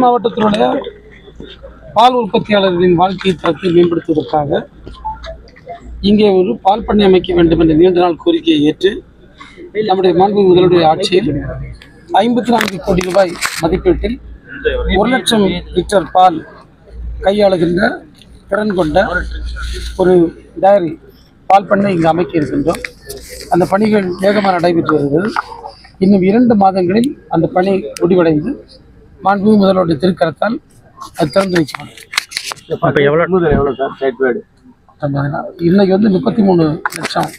மாவட்டத்தினுடைய பால் உற்பத்தியாளர்களின் வாழ்க்கை தரத்தை மேம்படுத்துவதற்காக இங்கே ஒரு பால் பண்ணை அமைக்க வேண்டும் என்ற நீண்ட நாள் கோரிக்கையை ஏற்று நம்முடைய மாண்புமிகு முதல்வருடைய ஆட்சியில் 54 கோடி ரூபாய் மதிப்பீட்டில் 1 லட்சம் லிட்டர் பால் கையாளுகின்ற திறன் கொண்ட ஒரு டயரி பால் பண்ணை இங்கு அமைக்க இருக்கின்றோம். அந்த பணிகள் வேகமாக நடைபெற்று வருகிறது. இன்னும் 2 மாதங்களில் அந்த பணி முடிவடைந்து மாண்புமிகு முதல்வருடைய திருக்கரத்தால் அது திறந்து வைக்கப்படும். இன்னைக்கு 33 லட்சம்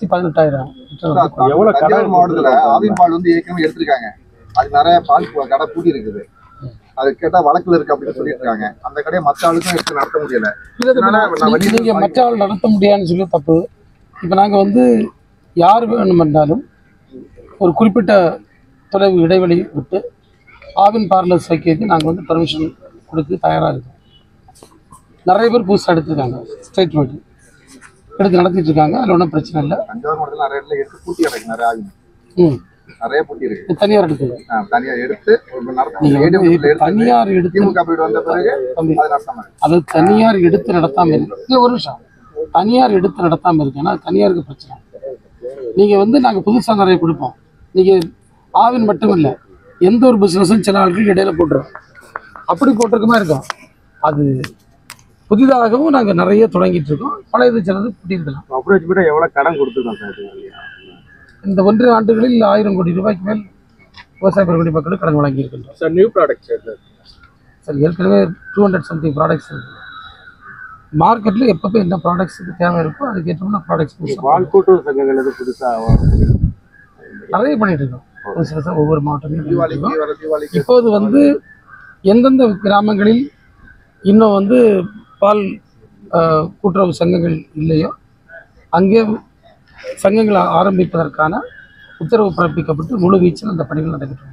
18,000 மாவட்டத்துல ஆவின் பால் ஏற்கனவே எடுத்திருக்காங்க. அது நிறைய பால் கடை பூட்டி இருக்குது. அது கேட்டா வழக்குல இருக்கு அப்படின்னு சொல்லிட்டு இருக்காங்க. அந்த கடையை மற்ற ஆளுக்கும் எடுத்து நடத்த முடியல. நீங்க மற்ற ஆள் நடத்த முடியாதுன்னு சொல்லி தப்பு. இப்ப நாங்க யார் வேணும் என்றாலும் ஒரு குறிப்பிட்ட தொலைவு இடைவெளி விட்டு ஆவின் பார்லர்ஸ் வைக்கிறதுக்கு நாங்கள் பர்மிஷன் கொடுத்து தயாராக இருக்கோம். நிறைய பேர் புதுசாக எடுத்துருக்காங்க. ஸ்டேட்மெண்ட் எடுத்து நடத்திட்டு இருக்காங்க. அதில் ஒன்றும் பிரச்சனை இல்லை. தஞ்சாவூர் மாவட்டத்தில் நிறைய இடத்துல எடுத்து பூட்டி கிடக்கு. நிறைய ஆவின் நிறைய பூட்டி இருக்கு. தனியார் எடுத்து தனியார் எடுத்து தனியார் எடுத்து வந்த பிறகு அது தனியார் எடுத்து நடத்தாமல் இருக்கு. ஒரு நிமிஷம், தனியார் எடுத்து நடத்தாமல் இருக்குன்னா தனியாருக்கு பிரச்சனை. நீங்கள் நாங்கள் புதுசாக நிறைய கொடுப்போம். நீங்கள் ஆவின் மட்டும் இல்லை, எந்த ஒரு பிஸ்னஸும் சில ஆட்கள் இடையில போட்டுரும். அப்படி போட்டிருக்கமா இருக்கோம். அது புதிதாகவும் நாங்கள் நிறைய தொடங்கிட்டு இருக்கோம். பழையது சிலது புட்டியிருக்கலாம். அப்ரோச் பண்ண எவ்வளோ கடன் கொடுத்துருக்கோம் சார்? இந்த 1.5 ஆண்டுகளில் 1000 கோடி ரூபாய்க்கு மேல் விவசாய பெருங்குடி மக்களுக்கு கடன் வழங்கியிருக்கின்றோம். சார் நியூ ப்ராடக்ட்ஸ் சார் ஏற்கனவே 200 சம்திங் ப்ராடக்ட்ஸ் இருக்குது. மார்க்கெட்டில் எப்பப்போ என்ன ப்ராடக்ட்ஸுக்கு தேவை இருக்கோ அதுக்கேற்ற ப்ராடக்ட்ஸ் பால் கூட்டுறவு சங்கங்கள் எது புதுசாக நிறைய பண்ணிட்டு இருக்கோம். புதுசாக ஒவ்வொரு மாவட்டத்திலும் இப்போது எந்தெந்த கிராமங்களில் இன்னும் பால் கூட்டுறவு சங்கங்கள் இல்லையோ அங்கே சங்கங்களை ஆரம்பிப்பதற்கான உத்தரவு பிறப்பிக்கப்பட்டு முழு வீச்சில் அந்த பணிகள் நடைபெற்று